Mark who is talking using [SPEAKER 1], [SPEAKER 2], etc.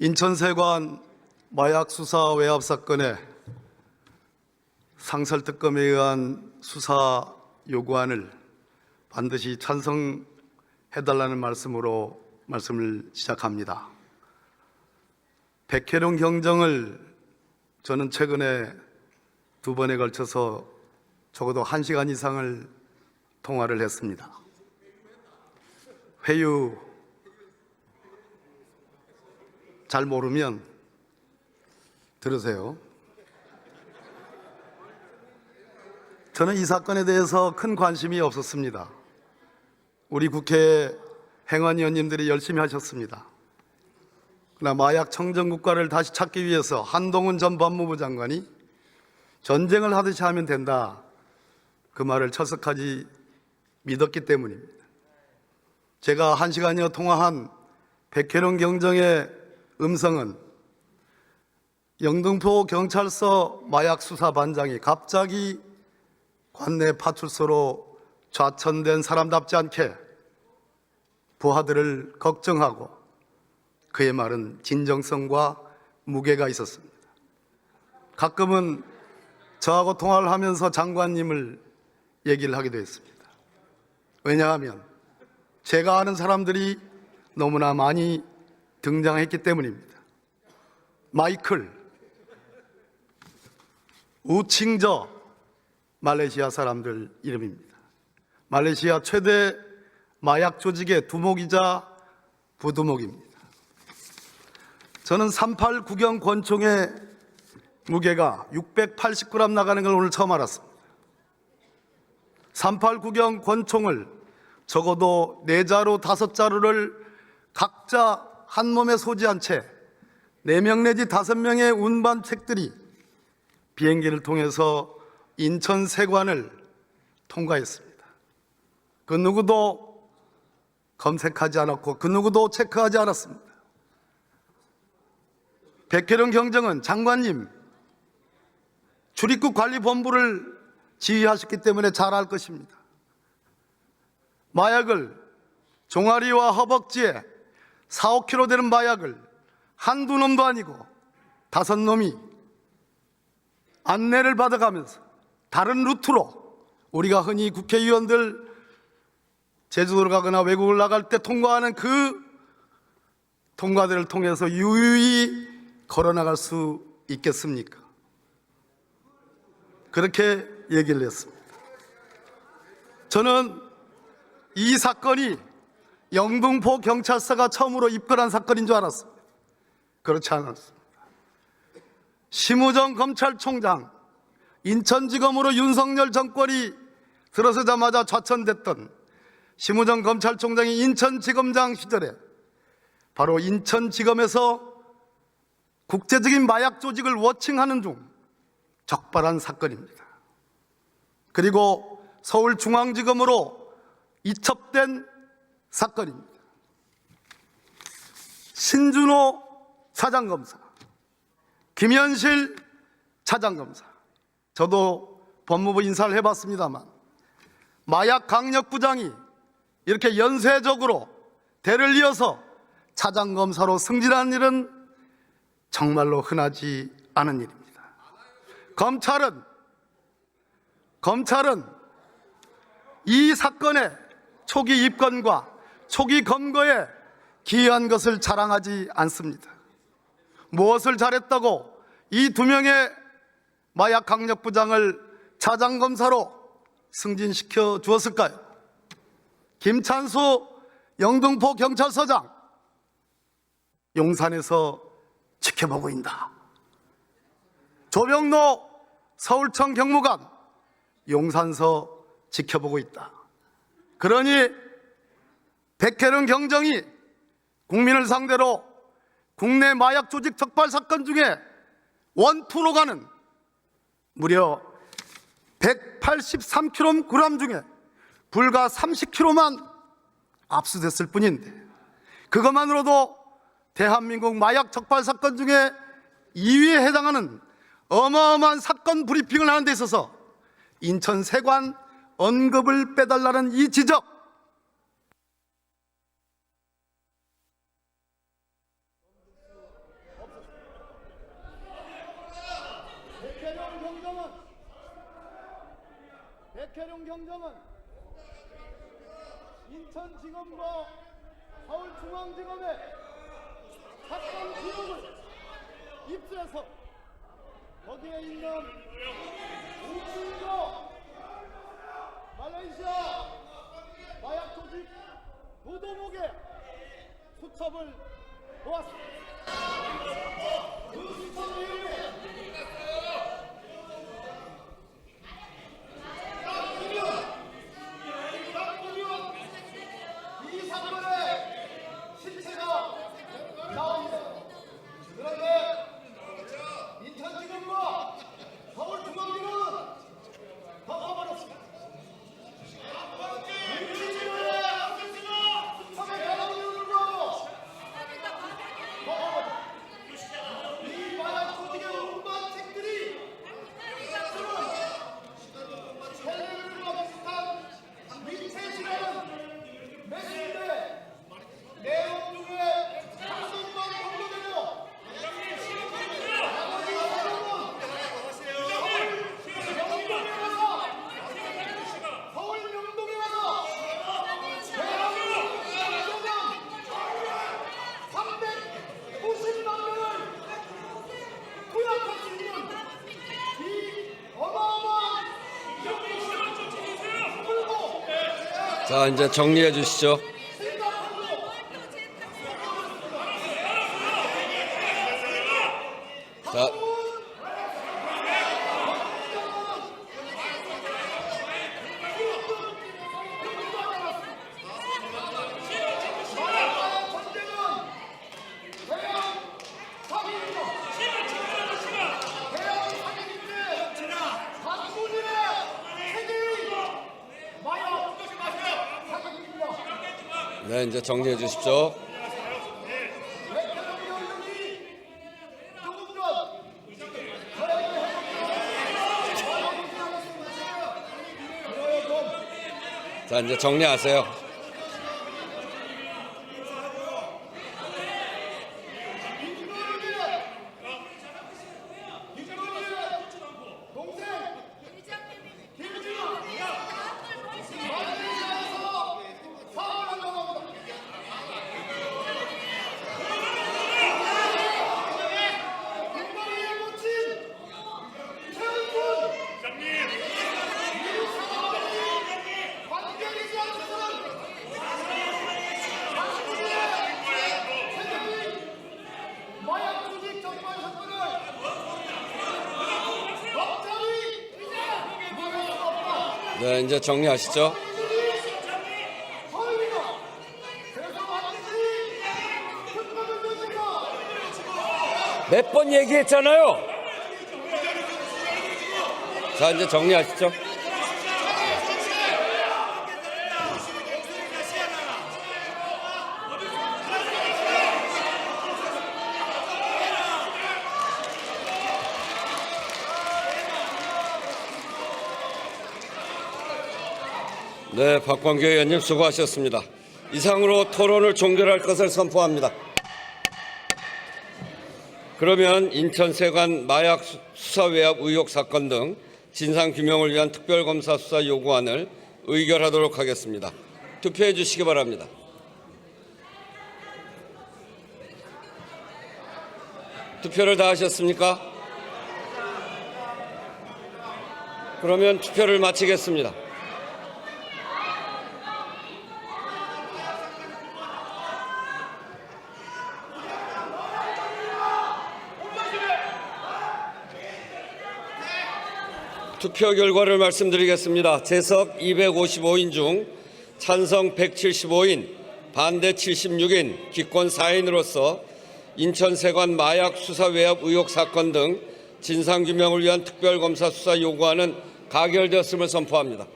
[SPEAKER 1] 인천세관 마약 수사 외압 사건의 상설특검에 의한 수사 요구안을 반드시 찬성해달라는 말씀으로 말씀을 시작합니다. 백혜룡 경정을 저는 최근에 2번에 걸쳐서 적어도 1시간 이상을 통화를 했습니다. 회유 잘 모르면 들으세요. 저는 이 사건에 대해서 큰 관심이 없었습니다. 우리 국회 행안위원님들이 열심히 하셨습니다. 그러나 마약 청정국가를 다시 찾기 위해서 한동훈 전 법무부 장관이 전쟁을 하듯이 하면 된다, 그 말을 철석하지 믿었기 때문입니다. 제가 1시간여 통화한 백혜룡 경정의 음성은 영등포 경찰서 마약 수사반장이 갑자기 관내 파출소로 좌천된 사람답지 않게 부하들을 걱정하고, 그의 말은 진정성과 무게가 있었습니다. 가끔은 저하고 통화를 하면서 장관님을 얘기를 하기도 했습니다. 왜냐하면 제가 아는 사람들이 너무나 많이 등장했기 때문입니다. 마이클, 우칭저, 말레이시아 사람들 이름입니다. 말레이시아 최대 마약 조직의 두목이자 부두목입니다. 저는 38 구경 권총의 무게가 680g 나가는 걸 오늘 처음 알았습니다. 38 구경 권총을 적어도 4자루, 5자루를 각자 한 몸에 소지한 채 4명 내지 5명의 운반책들이 비행기를 통해서 인천 세관을 통과했습니다. 그 누구도 검색하지 않았고 그 누구도 체크하지 않았습니다. 백혜룡 경정은 장관님, 출입국 관리본부를 지휘하셨기 때문에 잘 알 것입니다. 마약을, 종아리와 허벅지에 4, 5kg 되는 마약을 한두 놈도 아니고 5놈이 안내를 받아가면서 다른 루트로, 우리가 흔히 국회의원들 제주도를 가거나 외국을 나갈 때 통과하는 그 통과대를 통해서 유유히 걸어나갈 수 있겠습니까? 그렇게 얘기를 했습니다. 저는 이 사건이 영등포 경찰서가 처음으로 입건한 사건인 줄 알았습니다. 그렇지 않았습니다. 심우정 검찰총장, 인천지검으로 윤석열 정권이 들어서자마자 좌천됐던 심우정 검찰총장이 인천지검장 시절에 바로 인천지검에서 국제적인 마약 조직을 워칭하는 중 적발한 사건입니다. 그리고 서울중앙지검으로 이첩된 사건입니다. 신준호 차장검사, 김현실 차장검사, 저도 법무부 인사를 해봤습니다만 마약 강력부장이 이렇게 연쇄적으로 대를 이어서 차장검사로 승진하는 일은 정말로 흔하지 않은 일입니다. 검찰은 이 사건의 초기 입건과 초기 검거에 기여한 것을 자랑하지 않습니다. 무엇을 잘했다고 이 2명의 마약 강력부장을 차장검사로 승진시켜 주었을까요? 김찬수 영등포 경찰서장, 용산에서 지켜보고 있다. 조병노 서울청 경무관, 용산서 지켜보고 있다. 그러니 백혜룡 경정이 국민을 상대로 국내 마약 조직 적발 사건 중에 원투로 가는 무려 183kg 중에 불과 30kg만 압수됐을 뿐인데, 그것만으로도 대한민국 마약 적발 사건 중에 2위에 해당하는 어마어마한 사건 브리핑을 하는 데 있어서 인천 세관 언급을 빼달라는 이 지적, 백혜룡 경정은 인천지검과 서울중앙지검의 사건 기록을 입수해서 거기에 있는 우측과 말레이시아 마약 조직 노동욱의 수첩을 보았습니다. 그 수첩 내용에 이 사건의 실체가 나옵니다. 그런데 인천지검과 서울중앙지검은 덮어버렸습니다. 수첩에 나오는 불구하고 이 마약 조직의 운반 책들이 텔레그램과 비슷한 위챗이라는 메시지인데 내용 중에 한국만 공개되고 나머지 서울 명동에 와서 대한민국 국민당 390만 명을 투약할 수 있는 이 어마어마한 끌고
[SPEAKER 2] 자, 이제 정리해 주시죠. 자, 네, 이제 정리해 주십시오. 자, 이제 정리하세요. 네, 이제 정리하시죠. 몇 번 얘기했잖아요. 자, 이제 정리하시죠. 네, 박광규 의원님 수고하셨습니다. 이상으로 토론을 종결할 것을 선포합니다. 그러면 인천세관 마약 수사 외압 의혹 사건 등 진상규명을 위한 특별검사 수사 요구안을 의결하도록 하겠습니다. 투표해 주시기 바랍니다. 투표를 다 하셨습니까? 그러면 투표를 마치겠습니다. 투표 결과를 말씀드리겠습니다. 재석 255인 중 찬성 175인, 반대 76인, 기권 4인으로서 인천세관 마약 수사 외압 의혹 사건 등 진상규명을 위한 특별검사 수사 요구안은 가결되었음을 선포합니다.